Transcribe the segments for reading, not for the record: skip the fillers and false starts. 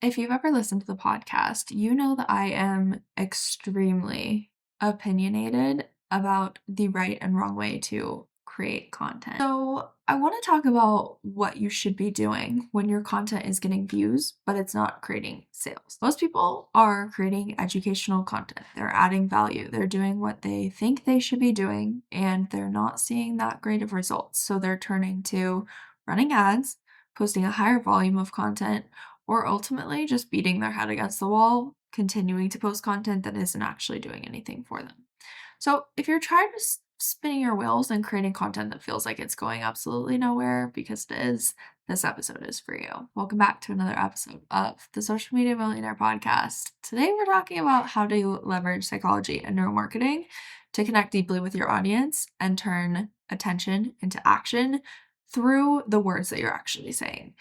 If you've ever listened to the podcast, you know that I am extremely opinionated about the right and wrong way to create content. So, I want to talk about what you should be doing when your content is getting views, but it's not creating sales. Most people are creating educational content, they're adding value, they're doing what they think they should be doing, and they're not seeing that great of results. So, they're turning to running ads, posting a higher volume of content, or ultimately just beating their head against the wall, continuing to post content that isn't actually doing anything for them. So, if you're trying to spinning your wheels and creating content that feels like it's going absolutely nowhere, because it is, this episode is for you. Welcome back to another episode of the Social Media Millionaire Podcast. Today, we're talking about how to leverage psychology and neuromarketing to connect deeply with your audience and turn attention into action through the words that you're actually saying.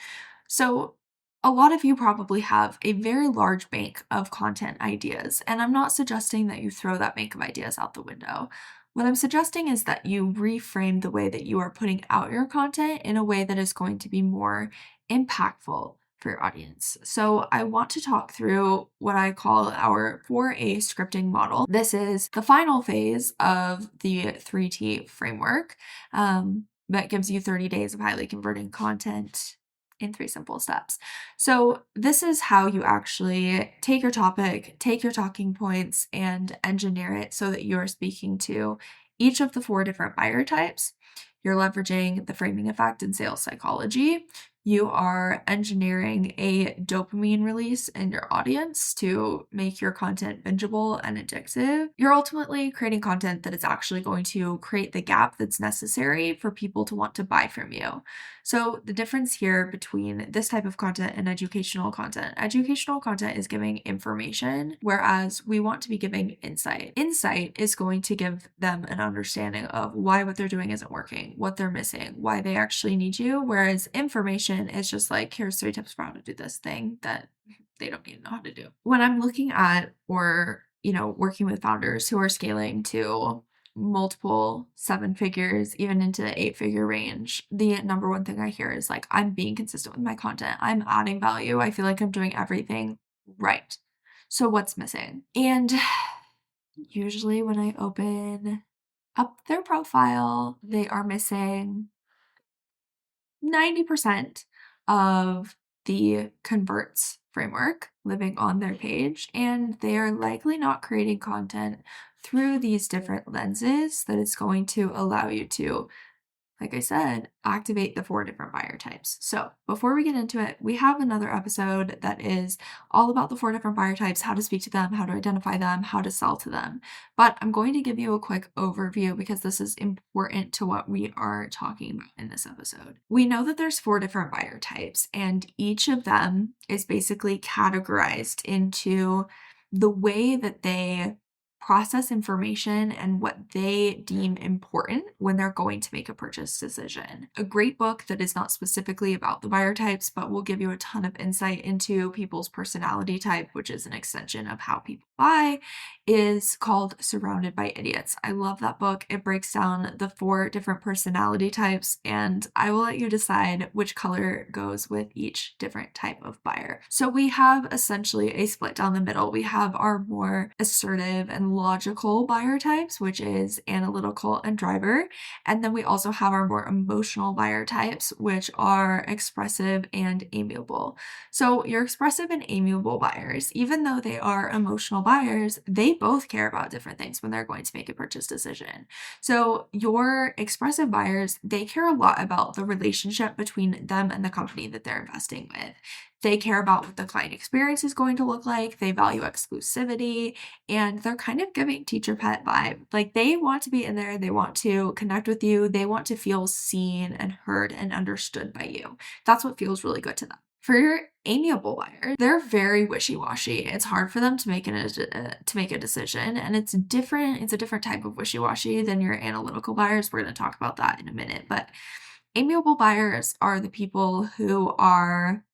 So, a lot of you probably have a very large bank of content ideas, and I'm not suggesting that you throw that bank of ideas out the window. What I'm suggesting is that you reframe the way that you are putting out your content in a way that is going to be more impactful for your audience. So, I want to talk through what I call our 4A scripting model. This is the final phase of the 3T framework that gives you 30 days of highly converting content in 3 simple steps. So, this is how you actually take your topic, take your talking points, and engineer it so that you are speaking to each of the 4 different buyer types. You're leveraging the framing effect in sales psychology. You are engineering a dopamine release in your audience to make your content bingeable and addictive. You're ultimately creating content that is actually going to create the gap that's necessary for people to want to buy from you. So, the difference here between this type of content and educational content is giving information, whereas we want to be giving insight. Insight is going to give them an understanding of why what they're doing isn't working, what they're missing, why they actually need you, whereas information is just like, here's 3 tips for how to do this thing that they don't even know how to do. When I'm looking at or working with founders who are scaling to multiple 7 figures, even into the 8-figure range, the number one thing I hear is like, I'm being consistent with my content. I'm adding value. I feel like I'm doing everything right. So what's missing? And usually when I open up their profile, they are missing 90% of the converts framework living on their page, and they are likely not creating content through these different lenses that is going to allow you to, like I said, activate the 4 different buyer types. So before we get into it, we have another episode that is all about the 4 different buyer types, how to speak to them, how to identify them, how to sell to them. But I'm going to give you a quick overview because this is important to what we are talking about in this episode. We know that there's 4 different buyer types, and each of them is basically categorized into the way that they process information and what they deem important when they're going to make a purchase decision. A great book that is not specifically about the buyer types, but will give you a ton of insight into people's personality type, which is an extension of how people buy, is called Surrounded by Idiots. I love that book. It breaks down the 4 different personality types, and I will let you decide which color goes with each different type of buyer. So we have essentially a split down the middle. We have our more assertive and logical buyer types, which is analytical and driver. And then we also have our more emotional buyer types, which are expressive and amiable. So your expressive and amiable buyers, even though they are emotional buyers, they both care about different things when they're going to make a purchase decision. So your expressive buyers, they care a lot about the relationship between them and the company that they're investing with. They care about what the client experience is going to look like. They value exclusivity, and they're kind of giving teacher pet vibe. Like, they want to be in there. They want to connect with you. They want to feel seen and heard and understood by you. That's what feels really good to them. For your amiable buyers, they're very wishy-washy. It's hard for them to make a decision, and it's different. It's a different type of wishy-washy than your analytical buyers. We're going to talk about that in a minute, but amiable buyers are the people who are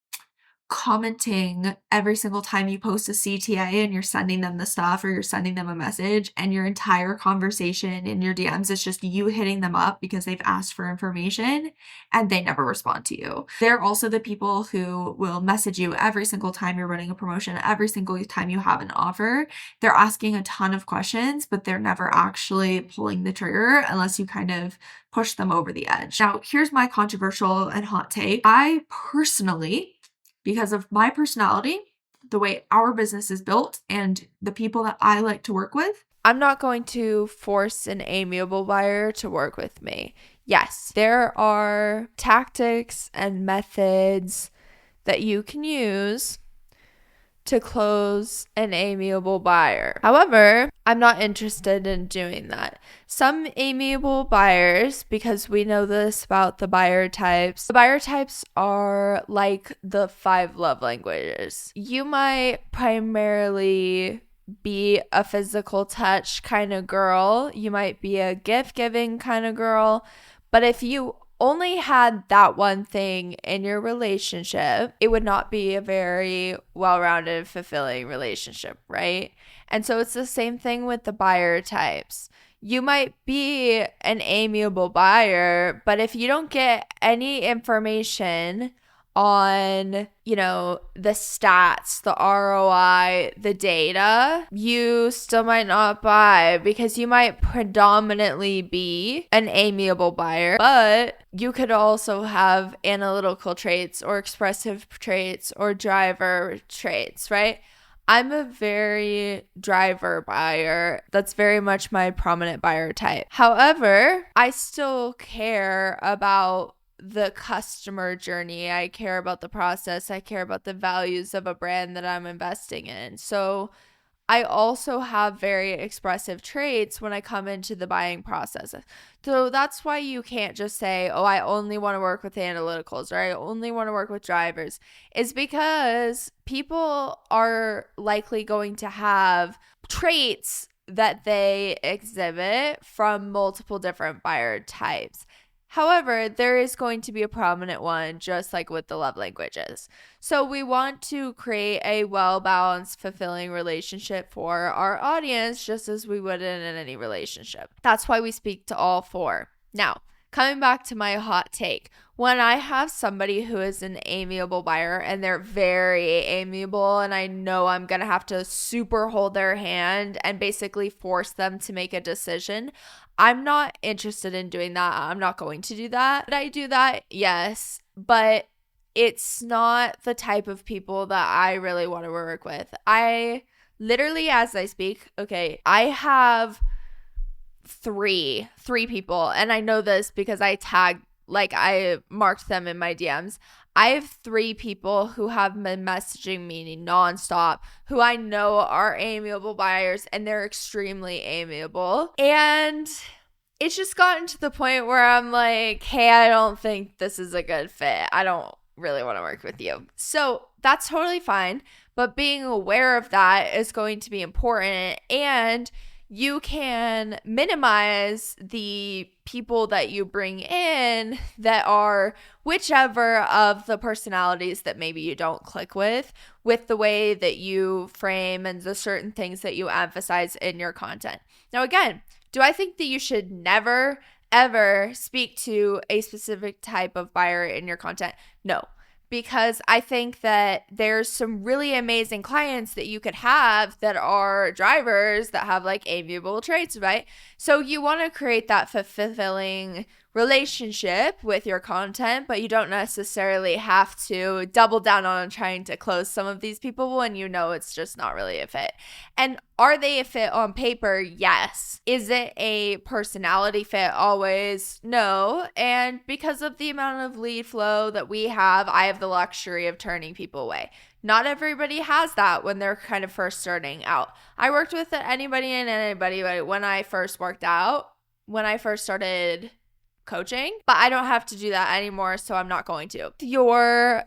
commenting every single time you post a CTA and you're sending them the stuff or you're sending them a message, and your entire conversation in your DMs is just you hitting them up because they've asked for information and they never respond to you. They're also the people who will message you every single time you're running a promotion, every single time you have an offer. They're asking a ton of questions, but they're never actually pulling the trigger unless you kind of push them over the edge. Now, here's my controversial and hot take. I personally, because of my personality, the way our business is built, and the people that I like to work with, I'm not going to force an amiable buyer to work with me. Yes, there are tactics and methods that you can use to close an amiable buyer. However, I'm not interested in doing that. Some amiable buyers, because we know this about the buyer types are like the 5 love languages. You might primarily be a physical touch kind of girl. You might be a gift giving kind of girl. But if you only had that one thing in your relationship, it would not be a very well-rounded, fulfilling relationship, right? And so it's the same thing with the buyer types. You might be an amiable buyer, but if you don't get any information on, the stats, the ROI, the data, you still might not buy, because you might predominantly be an amiable buyer, but you could also have analytical traits or expressive traits or driver traits, right? I'm a very driver buyer. That's very much my prominent buyer type. However, I still care about the customer journey. I care about the process. I care about the values of a brand that I'm investing in. So I also have very expressive traits when I come into the buying process. So that's why you can't just say, oh, I only want to work with analyticals, or I only want to work with drivers. Is because people are likely going to have traits that they exhibit from multiple different buyer types. However, there is going to be a prominent one, just like with the love languages. So we want to create a well-balanced, fulfilling relationship for our audience, just as we would in any relationship. That's why we speak to all 4. Now, coming back to my hot take, when I have somebody who is an amiable buyer and they're very amiable, and I know I'm going to have to super hold their hand and basically force them to make a decision, I'm not interested in doing that. I'm not going to do that. Did I do that? Yes. But it's not the type of people that I really want to work with. I literally, as I speak, I have three people, and I know this because I marked them in my DMs. I have 3 people who have been messaging me nonstop, who I know are amiable buyers, and they're extremely amiable. And it's just gotten to the point where I'm like, hey, I don't think this is a good fit. I don't really want to work with you. So that's totally fine. But being aware of that is going to be important. And you can minimize the people that you bring in that are whichever of the personalities that maybe you don't click with the way that you frame and the certain things that you emphasize in your content. Now, again, do I think that you should never, ever speak to a specific type of buyer in your content? No. Because I think that there's some really amazing clients that you could have that are drivers that have like amiable traits, right? So you want to create that fulfilling relationship with your content, but you don't necessarily have to double down on trying to close some of these people when you know it's just not really a fit. And are they a fit on paper? Yes. Is it a personality fit always? No. And because of the amount of lead flow that we have, I have the luxury of turning people away. Not everybody has that when they're kind of first starting out. I worked with anybody and anybody when I first started coaching, but I don't have to do that anymore, so I'm not going to. Your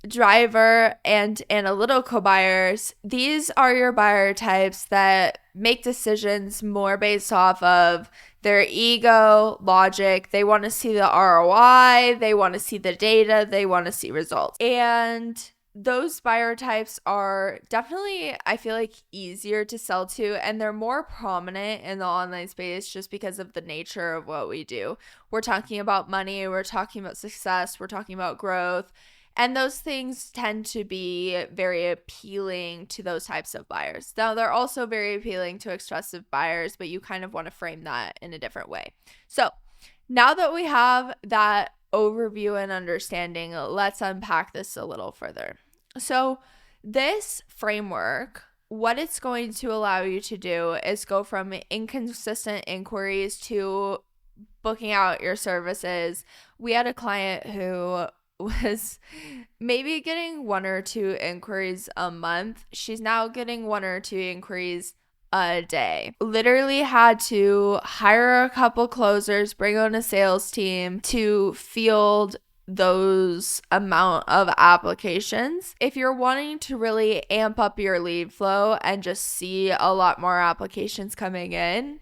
driver and analytical buyers, these are your buyer types that make decisions more based off of their ego, logic. They want to see the ROI, they want to see the data, they want to see results. And those buyer types are definitely, I feel like, easier to sell to, and they're more prominent in the online space just because of the nature of what we do. We're talking about money, we're talking about success, we're talking about growth, and those things tend to be very appealing to those types of buyers. Now, they're also very appealing to expressive buyers, but you kind of want to frame that in a different way. So now that we have that overview and understanding, let's unpack this a little further. So this framework, what it's going to allow you to do is go from inconsistent inquiries to booking out your services. We had a client who was maybe getting 1 or 2 inquiries a month. She's now getting 1 or 2 inquiries a day. Literally had to hire a couple closers, bring on a sales team to field those amount of applications. If you're wanting to really amp up your lead flow and just see a lot more applications coming in,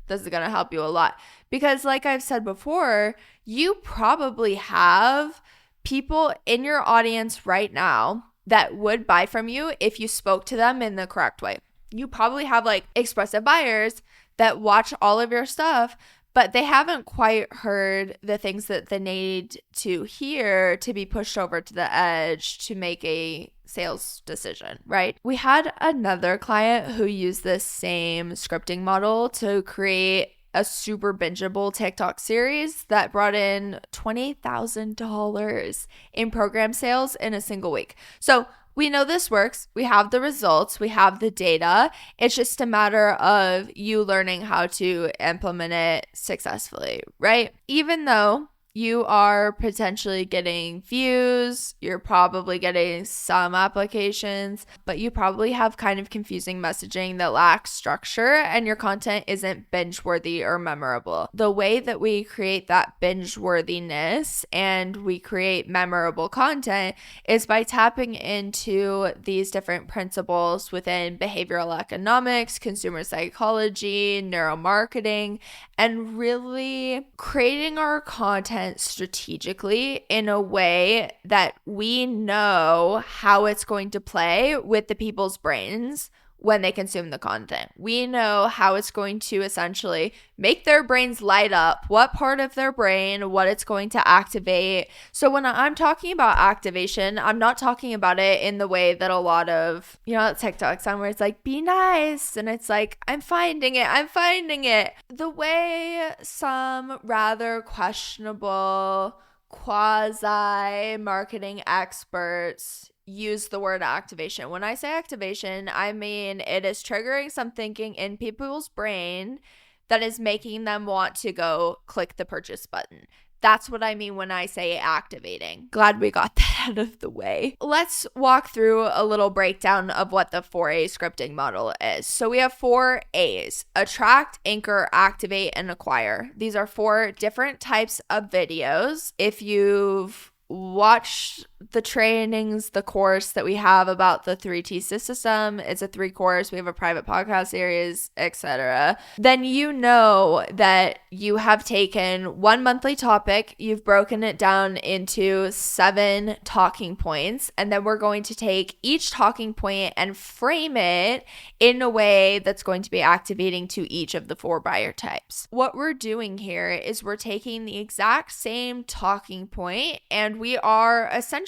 this is going to help you a lot. Because like I've said before, you probably have people in your audience right now that would buy from you if you spoke to them in the correct way. You probably have like expressive buyers that watch all of your stuff, but they haven't quite heard the things that they need to hear to be pushed over to the edge to make a sales decision, right? We had another client who used this same scripting model to create a super bingeable TikTok series that brought in $20,000 in program sales in a single week. So we know this works. We have the results. We have the data. It's just a matter of you learning how to implement it successfully, right? Even though you are potentially getting views, you're probably getting some applications, but you probably have kind of confusing messaging that lacks structure and your content isn't binge-worthy or memorable. The way that we create that binge-worthiness and we create memorable content is by tapping into these different principles within behavioral economics, consumer psychology, neuromarketing, and really creating our content strategically in a way that we know how it's going to play with the people's brains when they consume the content. We know how it's going to essentially make their brains light up, what part of their brain, what it's going to activate. So when I'm talking about activation, I'm not talking about it in the way that a lot of, TikToks on where it's like, be nice. And it's like, I'm finding it. The way some rather questionable quasi-marketing experts use the word activation. When I say activation, I mean it is triggering some thinking in people's brain that is making them want to go click the purchase button. That's what I mean when I say activating. Glad we got that out of the way. Let's walk through a little breakdown of what the 4A scripting model is. So we have 4 A's: attract, anchor, activate, and acquire. These are 4 different types of videos. If you've watch the trainings, the course that we have about the 3T system. It's a 3-course. We have a private podcast series, etc. Then you know that you have taken one monthly topic, you've broken it down into 7 talking points, and then we're going to take each talking point and frame it in a way that's going to be activating to each of the 4 buyer types. What we're doing here is we're taking the exact same talking point and we are essentially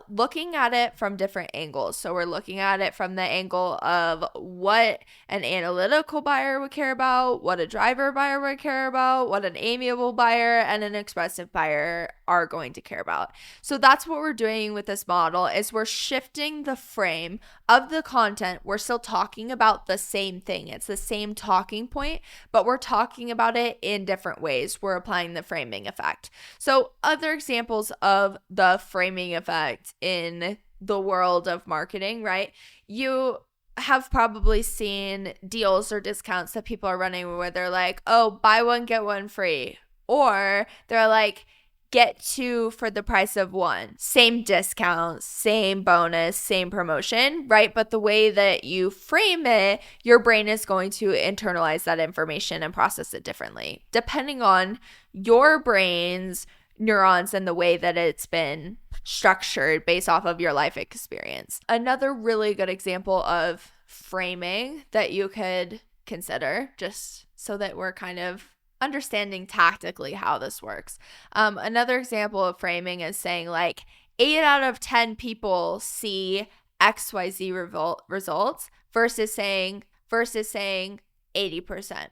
looking at it from different angles. So we're looking at it from the angle of what an analytical buyer would care about, what a driver buyer would care about, what an amiable buyer and an expressive buyer are going to care about. So that's what we're doing with this model is we're shifting the frame of the content. We're still talking about the same thing. It's the same talking point, but we're talking about it in different ways. We're applying the framing effect. So other examples of the framing effect in the world of marketing, right? You have probably seen deals or discounts that people are running where they're like, oh, buy one, get one free. Or they're like, get 2 for the price of 1. Same discount, same bonus, same promotion, right? But the way that you frame it, your brain is going to internalize that information and process it differently, depending on your brain's neurons and the way that it's been structured based off of your life experience. Another really good example of framing that you could consider, just so that we're kind of understanding tactically how this works. Another example of framing is saying like 8 out of 10 people see XYZ results versus saying 80%.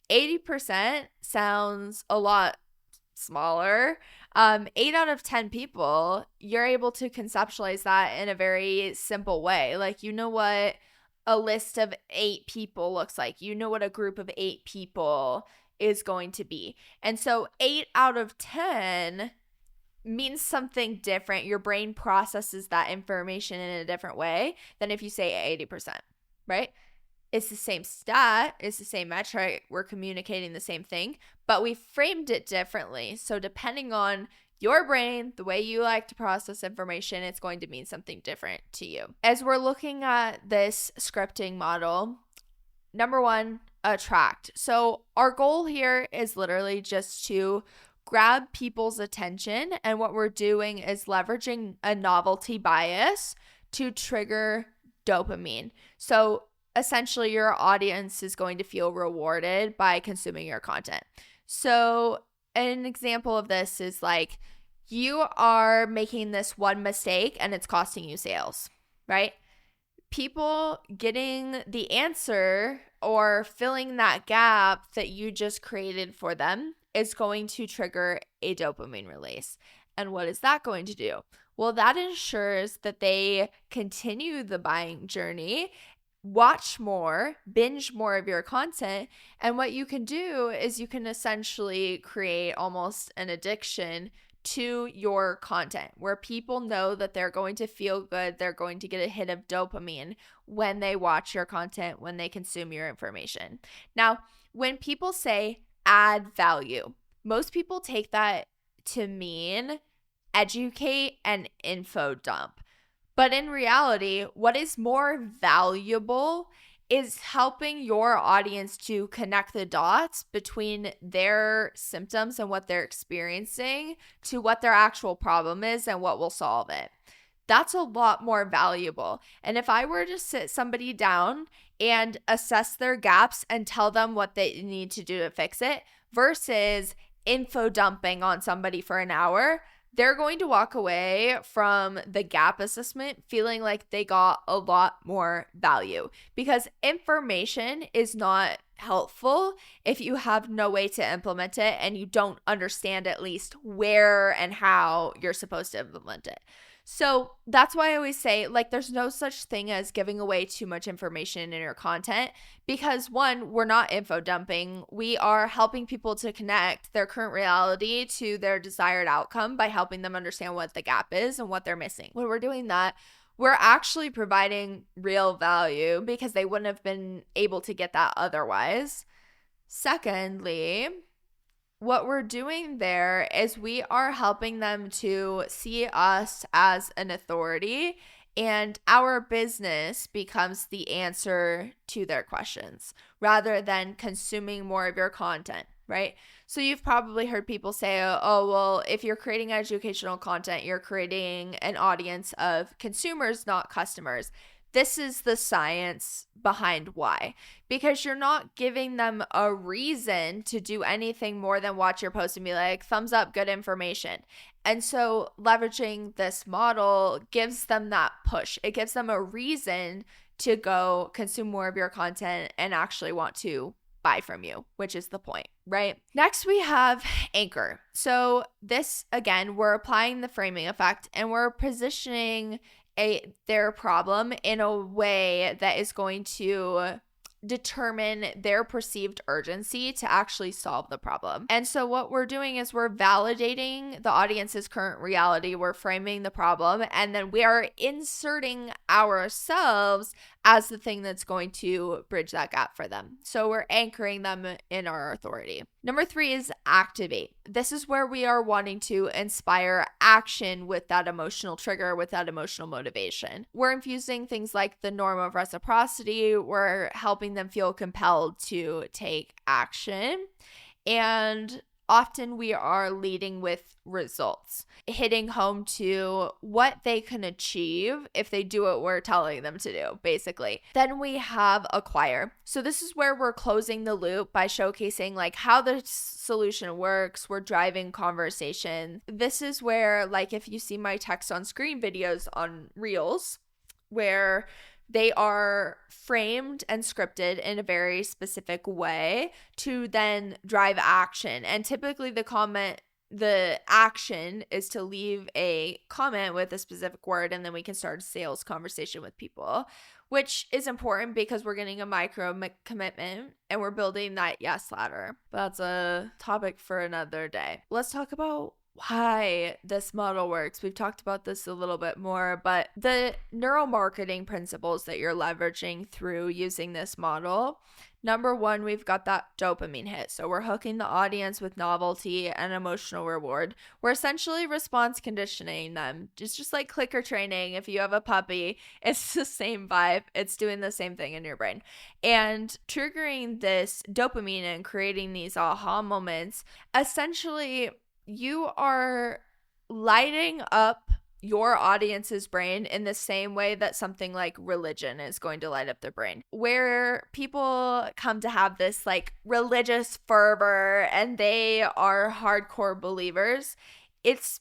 80% sounds a lot smaller. 8 out of 10 people, you're able to conceptualize that in a very simple way. Like, you know what a list of 8 people looks like. You know what a group of 8 people is going to be. And so 8 out of 10 means something different. Your brain processes that information in a different way than if you say 80%, right? It's the same stat, it's the same metric, we're communicating the same thing, but we framed it differently. So depending on your brain, the way you like to process information, it's going to mean something different to you. As we're looking at this scripting model, number one, attract. So our goal here is literally just to grab people's attention, and what we're doing is leveraging a novelty bias to trigger dopamine. So essentially, your audience is going to feel rewarded by consuming your content. So an example of this is like, you are making this one mistake and it's costing you sales, right? People getting the answer or filling that gap that you just created for them is going to trigger a dopamine release. And what is that going to do? Well, that ensures that they continue the buying journey, watch more, binge more of your content. And what you can do is you can essentially create almost an addiction to your content where people know that they're going to feel good, they're going to get a hit of dopamine when they watch your content, when they consume your information. Now, when people say add value, most people take that to mean educate and info dump. But in reality, what is more valuable is helping your audience to connect the dots between their symptoms and what they're experiencing to what their actual problem is and what will solve it. That's a lot more valuable. And if I were to sit somebody down and assess their gaps and tell them what they need to do to fix it versus info dumping on somebody for an hour, they're going to walk away from the gap assessment feeling like they got a lot more value, because information is not helpful if you have no way to implement it and you don't understand at least where and how you're supposed to implement it. So that's why I always say, like, there's no such thing as giving away too much information in your content, because one, we're not info dumping. We are helping people to connect their current reality to their desired outcome by helping them understand what the gap is and what they're missing. When we're doing that, we're actually providing real value because they wouldn't have been able to get that otherwise. Secondly, what we're doing there is we are helping them to see us as an authority, and our business becomes the answer to their questions rather than consuming more of your content, right? So you've probably heard people say, oh, well, if you're creating educational content, you're creating an audience of consumers, not customers. This is the science behind why. Because you're not giving them a reason to do anything more than watch your post and be like, thumbs up, good information. And so leveraging this model gives them that push. It gives them a reason to go consume more of your content and actually want to buy from you, which is the point, right? Next, we have anchor. So this, again, we're applying the framing effect and we're positioning their problem in a way that is going to determine their perceived urgency to actually solve the problem. And so what we're doing is we're validating the audience's current reality, we're framing the problem, and then we are inserting ourselves as the thing that's going to bridge that gap for them. So we're anchoring them in our authority. Number 3 is activate. This is where we are wanting to inspire action with that emotional trigger, with that emotional motivation. We're infusing things like the norm of reciprocity. We're helping them feel compelled to take action. And often we are leading with results, hitting home to what they can achieve if they do what we're telling them to do, basically. Then we have acquire. So this is where we're closing the loop by showcasing like how the solution works. We're driving conversation. This is where, like, if you see my text on screen videos on Reels, where they are framed and scripted in a very specific way to then drive action. And typically the action is to leave a comment with a specific word, and then we can start a sales conversation with people, which is important because we're getting a micro commitment and we're building that yes ladder. But that's a topic for another day. Let's talk about why this model works. We've talked about this a little bit more, but the neuromarketing principles that you're leveraging through using this model. Number one, we've got that dopamine hit. So we're hooking the audience with novelty and emotional reward. We're essentially response conditioning them. It's just like clicker training. If you have a puppy, it's the same vibe. It's doing the same thing in your brain. And triggering this dopamine and creating these aha moments, essentially you are lighting up your audience's brain in the same way that something like religion is going to light up their brain, where people come to have this like religious fervor and they are hardcore believers. It's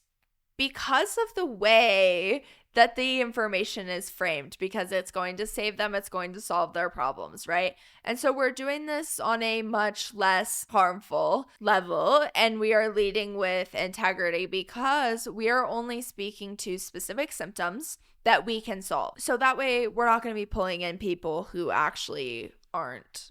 because of the way that the information is framed, because it's going to save them, it's going to solve their problems, right? And so we're doing this on a much less harmful level, and we are leading with integrity because we are only speaking to specific symptoms that we can solve. So that way we're not going to be pulling in people who actually aren't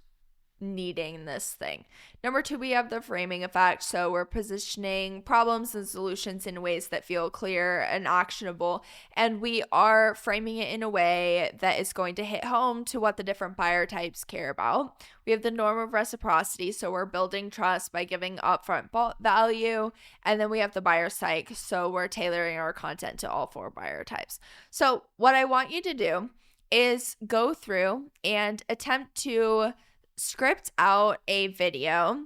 needing this thing. Number two, we have the framing effect. So we're positioning problems and solutions in ways that feel clear and actionable. And we are framing it in a way that is going to hit home to what the different buyer types care about. We have the norm of reciprocity. So we're building trust by giving upfront value. And then we have the buyer psych. So we're tailoring our content to all four buyer types. So what I want you to do is go through and attempt to script out a video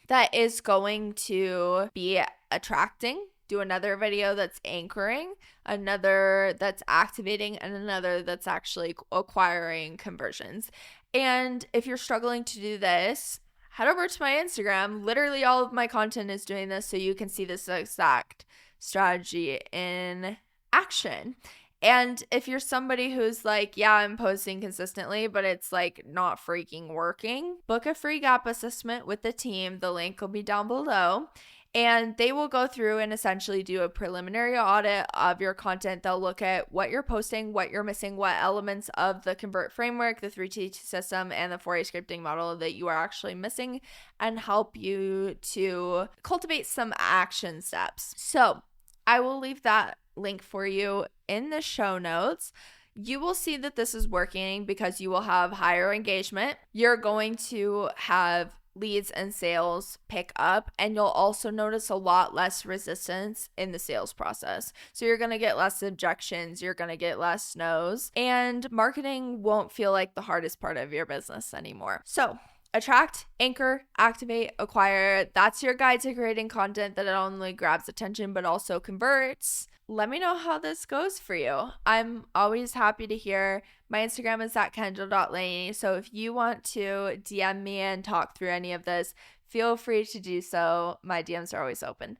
that is going to be attracting, do another video that's anchoring, another that's activating, and another that's actually acquiring conversions. And if you're struggling to do this, head over to my Instagram. Literally all of my content is doing this, so you can see this exact strategy in action. And if you're somebody who's like, yeah, I'm posting consistently, but it's like not freaking working, book a free gap assessment with the team. The link will be down below. And they will go through and essentially do a preliminary audit of your content. They'll look at what you're posting, what you're missing, what elements of the Convert framework, the 3T system, and the 4A scripting model that you are actually missing, and help you to cultivate some action steps. So I will leave that link for you in the show notes. You will see that this is working because you will have higher engagement. You're going to have leads and sales pick up, and you'll also notice a lot less resistance in the sales process. So you're going to get less objections, you're going to get less no's, and marketing won't feel like the hardest part of your business anymore. So attract, anchor, activate, acquire. That's your guide to creating content that not only grabs attention but also converts. Let me know how this goes for you. I'm always happy to hear. My Instagram is @kendall.laney. So if you want to DM me and talk through any of this, feel free to do so. My DMs are always open.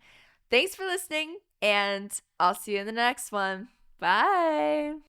Thanks for listening, and I'll see you in the next one. Bye.